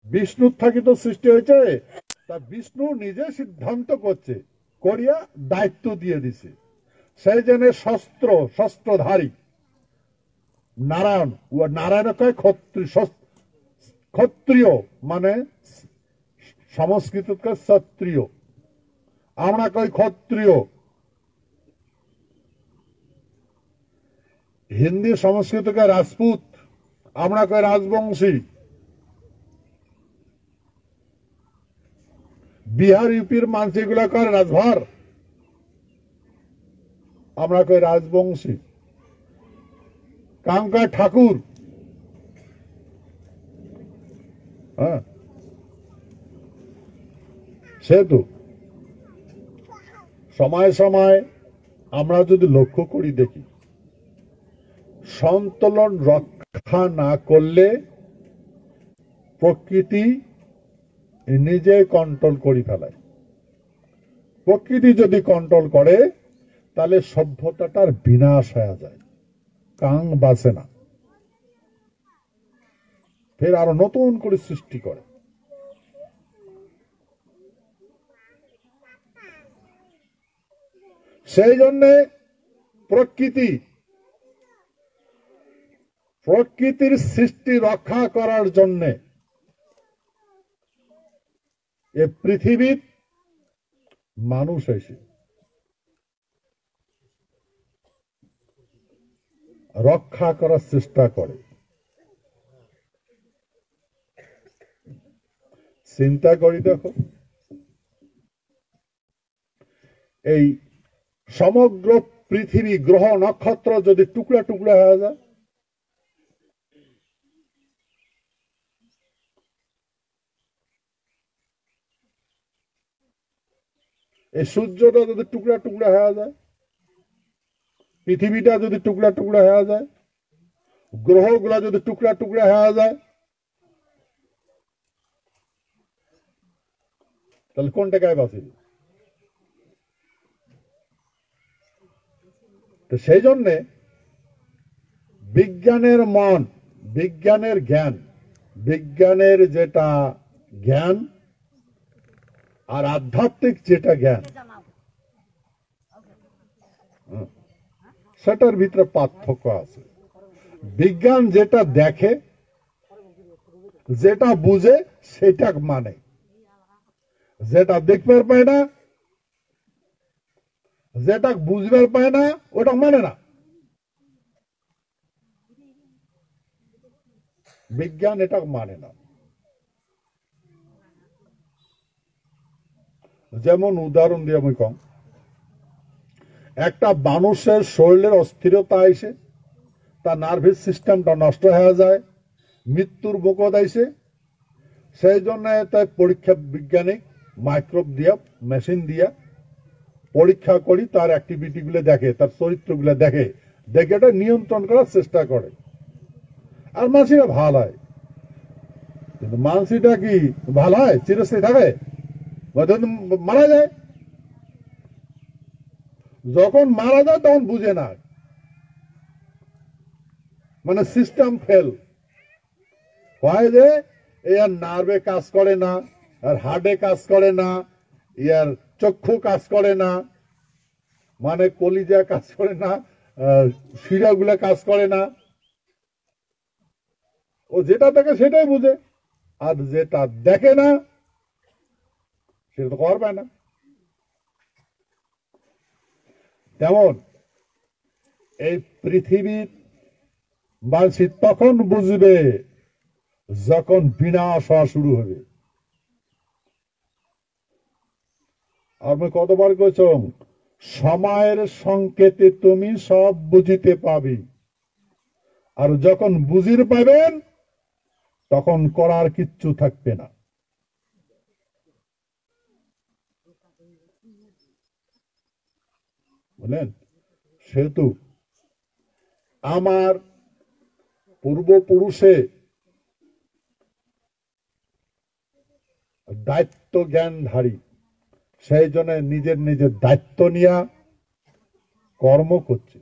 বিষ্ণুর থাকি তো সৃষ্টি হয়েছে, তা বিষ্ণু নিজে সিদ্ধান্ত করছে, করিয়া দায়িত্ব দিয়ে দিছে। সেই জন্য শস্ত্রধারী নারায়ণ, নারায়ণ কয় ক্ষত্রিয়, মানে সংস্কৃত কয় ক্ষত্রিয়, আমরা কই ক্ষত্রিয়। হিন্দি সংস্কৃত কয় রাজপুত, আমরা কই রাজবংশী। বিহার ইউপির মানুষ এগুলা কয় রাজভার, আমরা কই রাজবংশী। কাঙ্কা ঠাকুর, হ্যাঁ, সেহেতু সময় সময় আমরা যদি লক্ষ্য করি দেখি, সন্তুলন রক্ষা না করলে প্রকৃতি নিজে কন্ট্রোল করে ফেলায়। প্রকৃতি যদি কন্ট্রোল করে তাহলে সভ্যতাটার বিনাশ হয়ে যায়, কাং বাঁচে না, ফের আরো নতুন করে সৃষ্টি করে। সেই জন্যে প্রকৃতির সৃষ্টি রক্ষা করার জন্য এ পৃথিবীর মানুষ এসে রক্ষা করার চেষ্টা করে। চিন্তা করি দেখো, এই সমগ্র পৃথিবী গ্রহ নক্ষত্র যদি টুকরা টুকরা হয়ে যায়, এই সূর্যটা যদি টুকরা টুকরা হয়ে যায়, পৃথিবীটা যদি টুকরা টুকরা হয়ে যায়, গ্রহগুলা যদি টুকরা টুকরা হয়ে যায়, তাহলে কোনটা গায়ে বাঁচবে? তো সেই জন্যে বিজ্ঞানের মন, বিজ্ঞানের জ্ঞান, বিজ্ঞানের যেটা জ্ঞান আর আধ্যাত্মিক যেটা জ্ঞান, সেটার ভিতরে পার্থক্য আছে। বিজ্ঞান যেটা দেখে, যেটা বুঝে, সেটা মানে, যেটা দেখতে পায় না, যেটা বুঝতে পায় না, ওটা মানে না। বিজ্ঞান এটা মানে না। যেমন উদাহরণ দিয়ে আমি কম, একটা মানুষের শরীরের অস্থিরতা আইসে, তার নার্ভাস সিস্টেমটা নষ্ট হয়ে যায়, মৃত্যুর মুখত আইসে, সেই জন্য তাই পরীক্ষা বিজ্ঞানিক মাইক্রোব দিয়া, মেশিন দিয়া পরীক্ষা করি, তার অ্যাক্টিভিটি গুলো দেখে, তার চরিত্রগুলো দেখে, দেখে এটা নিয়ন্ত্রণ করার চেষ্টা করে। আর মানসিরা ভালো হয়, কিন্তু মানসিটা কি ভালো হয়? চিরস্থায়ী থাকে? মারা যায়। যখন মারা যায় তখন বুঝে না, মানে সিস্টেম ফেল হয়, যে ইয়ার নার্ভে কাজ করে না, আর হার্টে কাজ করে না, ইয়ার চক্ষু কাজ করে না, মানে কলিজা কাজ করে না, শিরাগুলা কাজ করে না। ও যেটা দেখে সেটাই বুঝে, আর যেটা দেখে না সেটা তো করবে না। তেমন এই পৃথিবীর মানুষ তখন বুঝবে যখন বিনাশ হওয়া শুরু হবে। আমি কতবার কইছ, সময়ের সংকেতে তুমি সব বুঝিতে পাবি, আর যখন বুঝির পাবেন তখন করার কিচ্ছু থাকবে না। বুঝলেন? সেহেতু আমার পূর্বপুরুষে দায়িত্ব জ্ঞানধারী, সেই জন্য নিজের নিজের দায়িত্ব নিয়ে কর্ম করছে।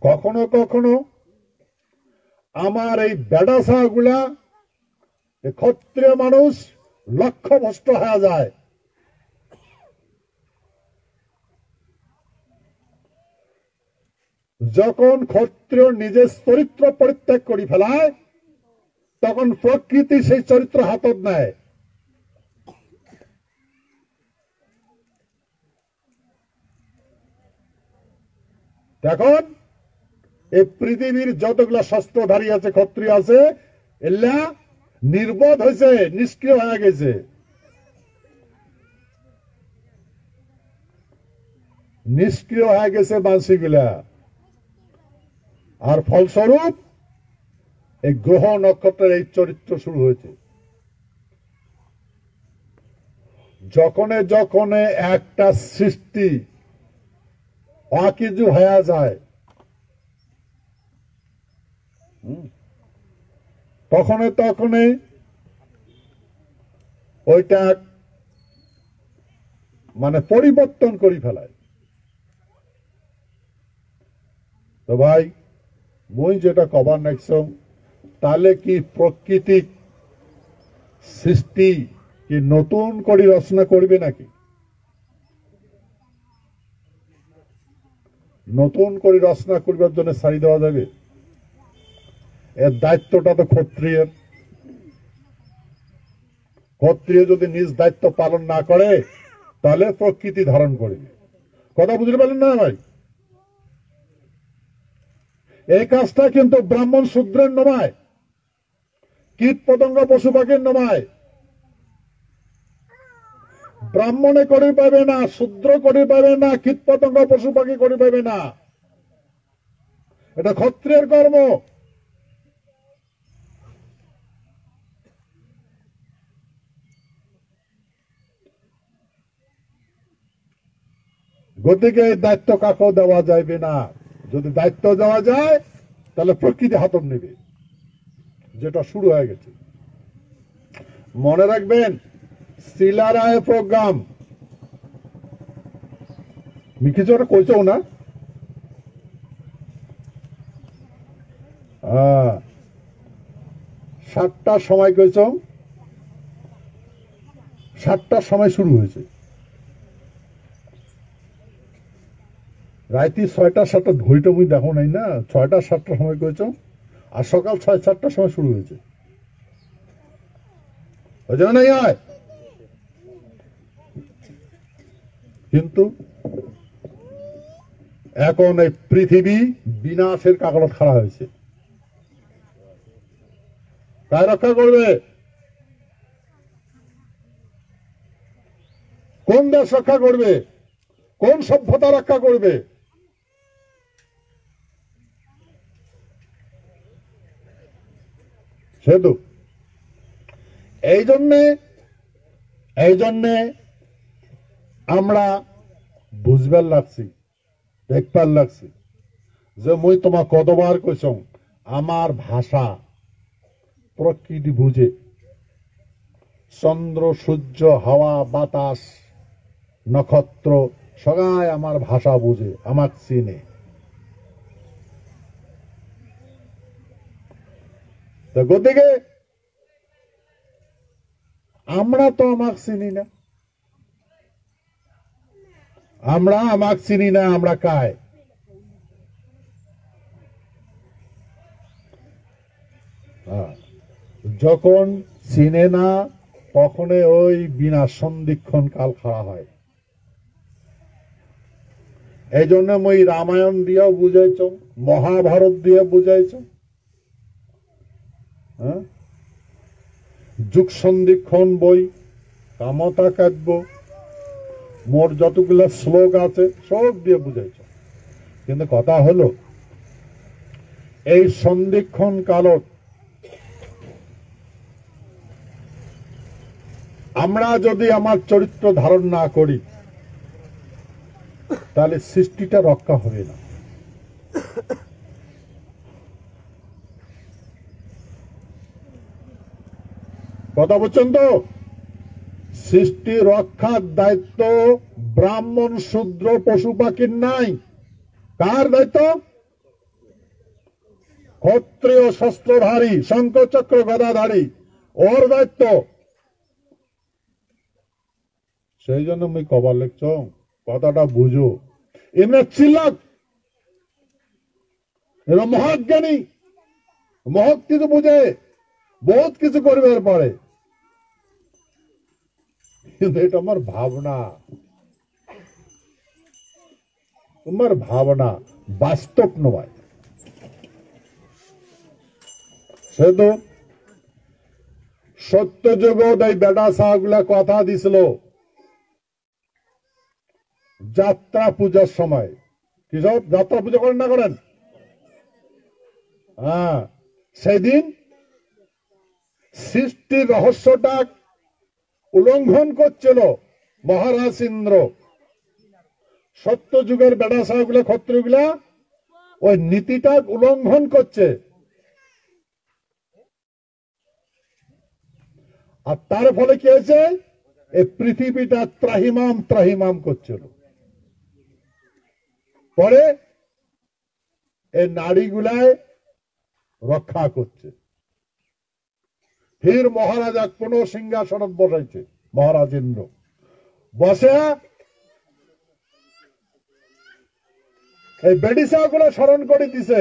কখনো কখনো আমার এই বেডাসা গুলা ক্ষত্রিয় মানুষ লক্ষ্যভ্রষ্ট হয়ে যায়। যখন ক্ষত্রিয় নিজের চরিত্র পরিত্যাগ করে ফেলায় তখন প্রকৃতি সেই চরিত্র হাতত নেয়। এখন এই পৃথিবীর যতগুলা শস্ত্রধারী আছে, ক্ষত্রিয় আছে, এলা নির্বোধ হয়েছে, নিষ্ক্রিয় হয়ে গেছে। নিষ্ক্রিয় হয়ে গেছে মানসিকগুলা। আর ফলস্বরূপ এই গ্রহ নক্ষত্রের এই চরিত্র শুরু হয়েছে। যখনে যখনে একটা সৃষ্টি অকিছু হয়ে যায় তখনে তখনে ওইটা মানে পরিবর্তন করে ফেলায়। তো ভাই মই যেটা কবার নাইছম, তাহলে কি প্রকৃতিক সৃষ্টি কি নতুন করে রচনা করবে নাকি? নতুন করে রচনা করবার জন্য ছাড়ি দেওয়া যাবে? এর দায়িত্বটা তো ক্ষত্রিয়ের। ক্ষত্রিয় যদি নিজ দায়িত্ব পালন না করে তাহলে প্রকৃতি ধারণ করবে। কথা বুঝতে পারলেন না ভাই? এই কাজটা কিন্তু ব্রাহ্মণ শূদ্রের নয়, কীট পতঙ্গ পশু পাখির নয়। ব্রাহ্মণে করে পাবে না, শূদ্র করে পাবে না, কীট পতঙ্গ পশু পাখি করে পাবে না। এটা ক্ষত্রিয়ের কর্ম। গতিকে এই দায়িত্ব কাকেও দেওয়া যাবে না। যদি দায়িত্ব দেওয়া যায় তাহলে প্রকৃতি হাতম নেবে, যেটা শুরু হয়ে গেছে। মনে রাখবেন, সিলারায় প্রোগ্রাম কিছু ওটা কইছেও না। 7টার সময় কইছ, 7টার সময় শুরু হয়েছে, রাইতি 6টা 7টা ঘড়িটা মুই দেখো নাই না। 6টা 7টার সময় কইছ আর সকাল 6-7টার সময় শুরু হয়েছে। ওই জন্য নাই হয়। কিন্তু এখন এই পৃথিবী বিনাশের কাকড়ত খাড়া হয়েছে। কায় রক্ষা করবে? কোন দেশ রক্ষা করবে? কোন সভ্যতা রক্ষা করবে? সেতু এই জন্যে আমরা বুঝবার লাগছি, দেখবার লাগছি যে মুই তোমার কতবার কইছ আমার ভাষা প্রকৃতি বুঝে। চন্দ্র সূর্য হাওয়া বাতাস নক্ষত্র সবাই আমার ভাষা বুঝে, আমার চিনে। গতিকে আমরা তো আমাকে চিনি না। আমাকে চিনি না, আমরা কায়? যখন চিনে না তখন ওই বিনা সন্ধিক্ষণ কাল খাওয়া হয়। এই জন্য মই রামায়ণ দিয়েও বুঝাইছ, মহাভারত দিয়ে বুঝাইছ, যুগ সন্ধিক্ষণ বই, কামতা কাব্য, মোর যতগুলো শ্লোক আছে সব দিয়ে বুঝাইছ। কিন্তু কথা হলো এই সন্ধিক্ষণ কালত আমরা যদি আমার চরিত্র ধারণ না করি তাহলে সৃষ্টিটা রক্ষা হবে না। কথা বলছেন তো? সৃষ্টি রক্ষার দায়িত্ব ব্রাহ্মণ শূদ্র পশু পাখির নাই। কার দায়িত্ব? ক্ষত্রিয় শস্ত্রধারী শঙ্খ চক্র গদাধারী ওর দায়িত্ব। সেই জন্য আমি কবার লিখছ, কথাটা বুঝো। এমনি চিল্লাক, এরা মহাজ্ঞানী, মহৎ কিছু বুঝে, বহুত কিছু করবে এরপরে, কিন্তু এটা আমার ভাবনা, তোমার ভাবনা, বাস্তব নয়। সে তো সত্য জগৎ এই বেটা সাহাগুলা কথা দিছিল যাত্রা পূজার সময়। কিসব যাত্রা পূজা করেন না করেন? হ্যাঁ, সেদিন সৃষ্টির রহস্যটা উল্লঙ্ঘন করছিল মহারাজ ইন্দ্র। সত্য যুগের বেটা সাহাগুলা, ক্ষত্রিয়গুলা ওই নীতিটা উল্লঙ্ঘন করছে, আর তার ফলে কি হয়েছে, এই পৃথিবীটা ত্রাহিমাম ত্রাহিমাম করছিল। পরে এই নারীগুলায় রক্ষা করছে। ফির মহারাজা কোন সিংহাসন বসাইছে, মহারাজ ইন্দ্র বসে এই বেডিসা গুলো স্মরণ করে দিছে,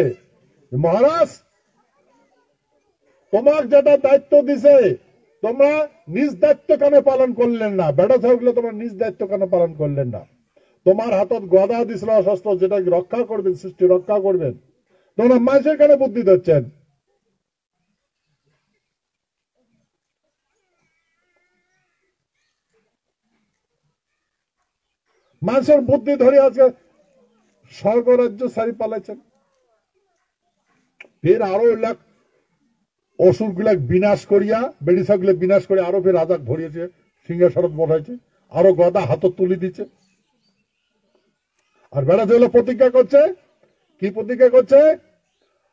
মহারাজ তোমার যেটা দায়িত্ব দিছে তোমরা নিজ দায়িত্ব কেন পালন করলেন না? বেডা গুলো তোমরা নিজ দায়িত্ব কেন পালন করলেন না? তোমার হাতত গদা দিছিল অশস্ত্র, যেটা রক্ষা করবেন, সৃষ্টি রক্ষা করবেন, তোমরা মানুষের কেন বুদ্ধি দিচ্ছেন? মানুষের বুদ্ধি ধরে আজকে স্বর্গরাজ্য সারি পালাইছেন। ফের আরো লাখ অসুর গুলা বিনাশ করিয়া, বেডিসা গুলা বিনাশ করে আরো ফের রাজা ভরিয়েছে, সিংহাসন বসাইছে, আরো গদা হাতত তুলে দিচ্ছে। আর বেড়া যেগুলো প্রতিজ্ঞা করছে, কি প্রতিজ্ঞা করছে,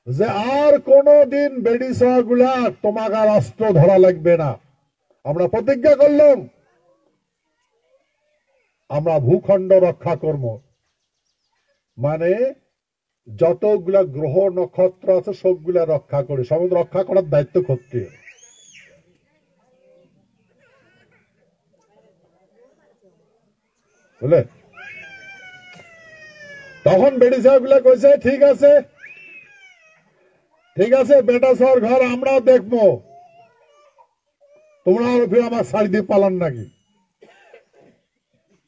যে আর কোনদিন বেডিসা গুলা তোমাকে আর অস্ত্র ধরা লাগবে না। আমরা প্রতিজ্ঞা করলাম আমরা ভূখণ্ড রক্ষা করব, মানে যতগুলা গ্রহ নক্ষত্র আছে সবগুলা রক্ষা করে, সমুদ্র রক্ষা করার দায়িত্ব ক্ষত্রিয়। বুঝলে? তখন বেডিসা গুলা কইছে ঠিক আছে, ঠিক আছে, বেটা সর ঘর আমরাও দেখবো, তোমরা ফির আমার শাড়ি দিয়ে পালান নাকি।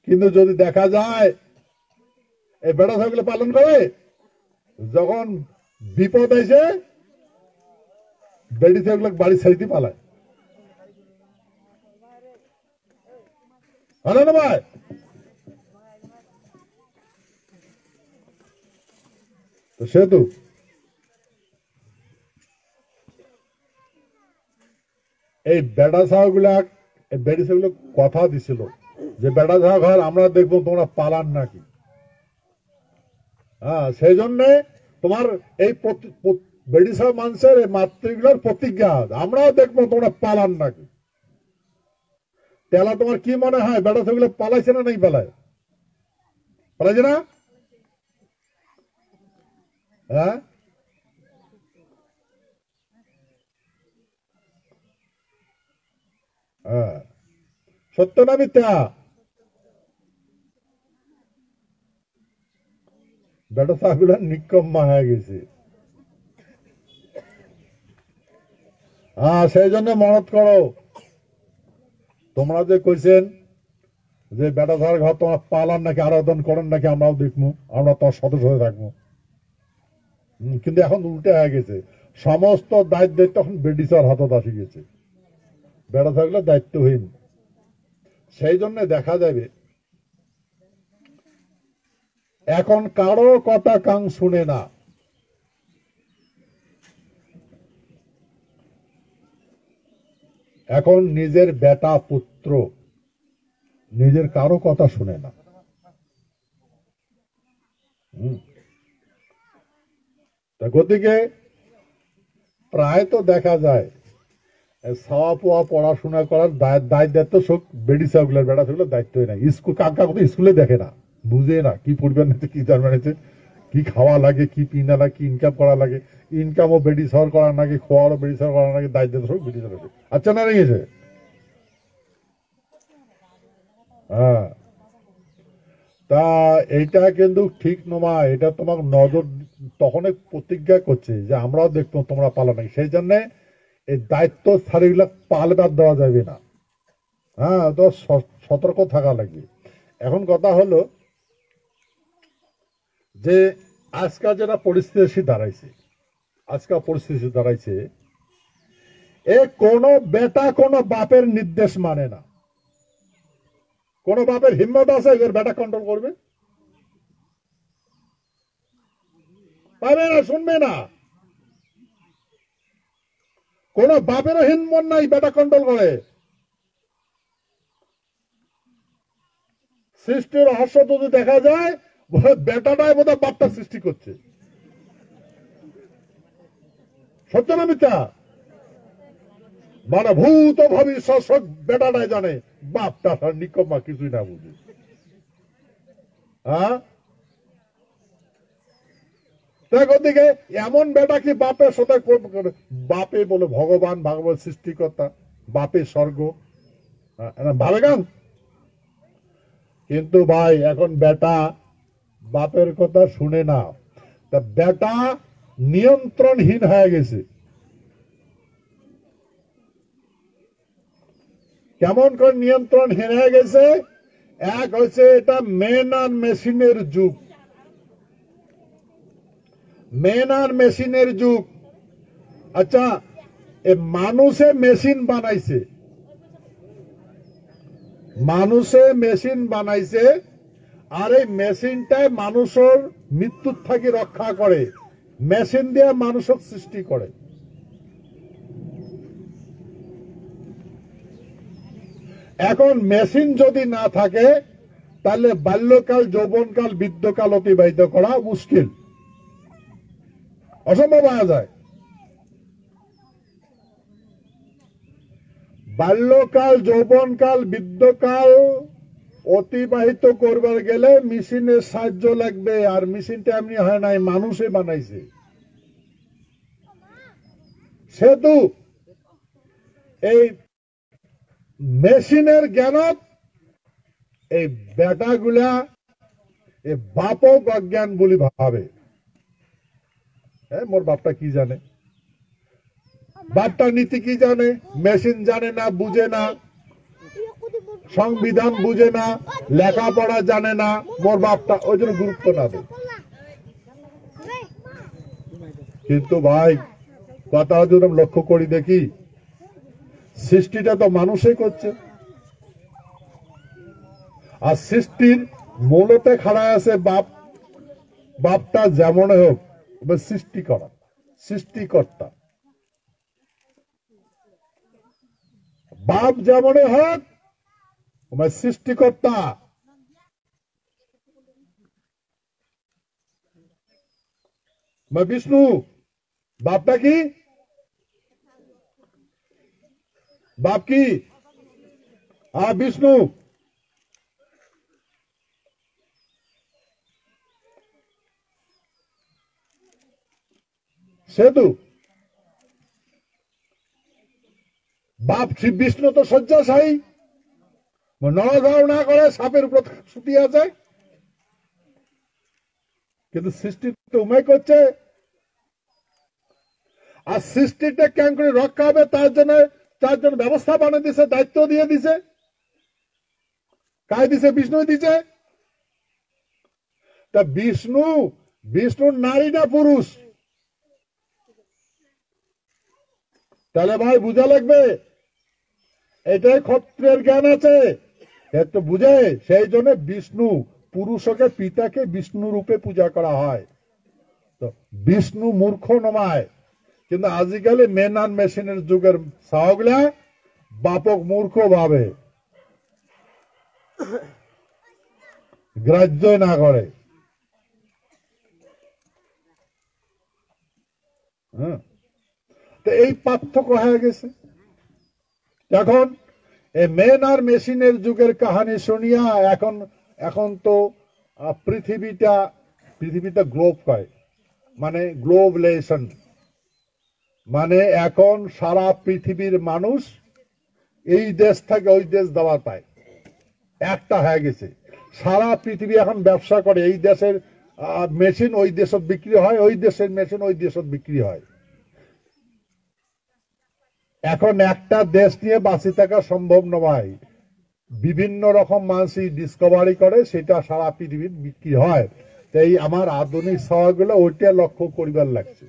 কিন্তু যদি দেখা যায় এই বেটা সরগুলো পালন করে, যখন বিপদ এসে বেডি সরগুলো বাড়ি ছাড়িতে পালায়, ভালো না ভাই? তো সেহেতু এই বেটা সাহাগুলা, এই বেডি সাহাগুলো কথা দিছিল যে বেটা সাহা ঘর আমরা দেখবো, তোমরা পালান নাকি। হ্যাঁ, সেই জন্য তোমার এই বেডিসা মানুষের এই মাতৃগুলোর প্রতিজ্ঞা, আমরাও দেখবো তোমরা পালান নাকি। তেলা তোমার কি মনে হয় বেটা সাগুলো পালাইছে না নাই? পালাইছে না? হ্যাঁ, হ্যাঁ, সত্য না মিথ্যা? বেটা সাগুলো নিকম্মা হয়ে গেছে। হ্যাঁ, সেই জন্য মনত করো, তোমরা যে কইছেন যে বেটা সার ঘর তোমরা পালান নাকি, আরাধন করেন নাকি, আমরাও দেখবো, আমরা তোর সদস্য হয়ে থাকবো। কিন্তু এখন উল্টে হয়ে গেছে, সমস্ত দায়িত্ব তখন বেডিসার হাতত আসি গেছে, বেড়া থাকলে দায়িত্বহীন। সেই জন্য দেখা যাবে এখন কারো কথা কান শুনে না। এখন নিজের বেটা পুত্র নিজের কারো কথা শুনে না। গতিকে প্রায় তো দেখা যায় ছাওয়া পোয়া পড়াশোনা করার দায়িত্ব সব বেডি সাগুলার, বেড়া সাগুলোর দায়িত্বই নাই। স্কুল কাকা স্কুলে দেখে না, বুঝে না কি পড়বেন, কি জানবেন, কি কি খাওয়া লাগে, কি পিনা লাগে, কি ইনকাম করা লাগে, ইনকামও বেডি সর করা লাগে, খোয়ারও বেডি সর করা লাগে, দায়িত্ব সব বেডি সর আছে। আচ্ছা না রেগেছে? হ্যাঁ, তা এইটা কিন্তু ঠিক নয়। এটা তোমার নজর তখন প্রতিজ্ঞা করছে যে আমরাও দেখতো তোমরা পালো নাকি, সেই জন্য এই দায়িত্ব ছাড়িগুলা পালবার দেওয়া যাবে না। হ্যাঁ, তো সতর্ক থাকা লাগবে। এখন কথা হলো যে আজকাল যেটা পরিস্থিতি দাঁড়াইছে, এ কোনো বেটা কোনো বাপের নির্দেশ মানে না। কোন বাপের হিম্মত আছে এর বেটা কন্ট্রোল করবে? পাবে না, শুনবে না। কোন বাপেরও হিম্মত নাই বেটা কন্ট্রোল করে। সৃষ্টির রহস্য যদি দেখা যায়, বেটাটাই বোধহয় বাপটা সৃষ্টি করছে। সত্য না মিথ্যা? মানে ভূত ভবিষ্যৎ বেটাটাই জানে, বাপটা নিকম্মা কিছুই না বুঝে। হ্যাঁ, দিকে এমন বেটা কি বাপের সাথে বাপে বলে ভগবান, ভাগবত সৃষ্টিকর্তা, বাপে স্বর্গ ভাবে গান। কিন্তু ভাই এখন বেটা বাপের কথা শুনে না, তা বেটা নিয়ন্ত্রণহীন হয়ে গেছে। কেমন করে নিয়ন্ত্রণহীন হয়ে গেছে? এক হচ্ছে এটা মেন আর মেশিনের যুগ। মেন আর মেশিনের যুগ। আচ্ছা, মানুষে মেশিন বানাইছে, আর এই মেশিনটাই মানুষের মৃত্যুর থেকে রক্ষা করে। মেশিন দিয়ে মানুষের সৃষ্টি করে। এখন মেশিন যদি না থাকে তাহলে বাল্যকাল, যৌবনকাল, বৃদ্ধকাল অতিবাহিত করা মুশকিল, অসম্ভব হয়ে যায়। বাল্যকাল, যৌবনকাল, বৃদ্ধকাল অতিবাহিত করবার গেলে মেশিনের সাহায্য লাগবে। আর মেশিনটা এমনি হয় নাই, মানুষে বানাইছে। সেহেতু এই মেশিনের জ্ঞানত এই বেটাগুলা বাপক অজ্ঞান বলে ভাবে। মোর বাপটা কি জানে, বাপটা নীতি কি জানে? মেশিন জানে না, বুঝে না, সংবিধান বুঝে না, লেখাপড়া জানে না। মোর বাপটা ওই জন্য গুরুত্ব না দেয়। কিন্তু ভাই কথা যদি লক্ষ্য করি দেখি, সৃষ্টিটা তো মানুষই করছে। আর সৃষ্টির মূলতে খাড়া আছে বাপ। বাপটা যেমন হোক সৃষ্টিকর্তা। বাপ যেমন হোক সৃষ্টিকর্তা। বিষ্ণু বাপটা কি? বাপ কি? বিষ্ণু। সেতু বাপ বিষ্ণু তো শয্যাশায়ী, নড়াচড়া না করে সাপের উপর ছুটিয়ে আছে। কিন্তু সৃষ্টি তো উমাই করছে। আর সৃষ্টিটা কেন করে রক্ষা হবে তার জন্য ব্যবস্থা বানিয়ে দিছে, দায়িত্ব দিয়ে দিছে। কায় দিছে? বিষ্ণু দিছে। তা বিষ্ণুর নারী না পুরুষ? তাহলে ভাই বুঝা লাগবে এটাই ক্ষত্রের জ্ঞান আছে, তো বুঝে। সেই জন্য বিষ্ণু পুরুষকে, পিতাকে বিষ্ণু রূপে পূজা করা হয়। তো বিষ্ণু মূর্খ নমায়। কিন্তু আজকাল মেন আর মেশিনের যুগের সাহগুলা বাপক মূর্খ ভাবে, গ্রাহ্যই না করে। তো এই পার্থক্য হয়ে গেছে। এখন এই মেন আর মেশিনের যুগের কাহানি শুনিয়া এখন তো পৃথিবীটা পৃথিবীতে গ্লোব কয়, মানে গ্লোবলেশন, মানে এখন সারা পৃথিবীর মানুষ এই দেশ থেকে ওই দেশ দাবার পায়, একটা হয়ে গেছে। সারা পৃথিবী এখন ব্যবসা করে, এই দেশের মেশিন ওই দেশত বিক্রি হয়, ওই দেশের মেশিন ওই দেশত বিক্রি হয়। এখন একটা দেশ নিয়ে বাঁচি থাকা সম্ভব নয়, বিভিন্ন রকম মানুষই ডিসকভারি করে, সেটা সারা পৃথিবীর বিক্রি হয়। তাই আমার আধুনিক সেবাগুলো ওইটা লক্ষ্য করিবার লাগছে।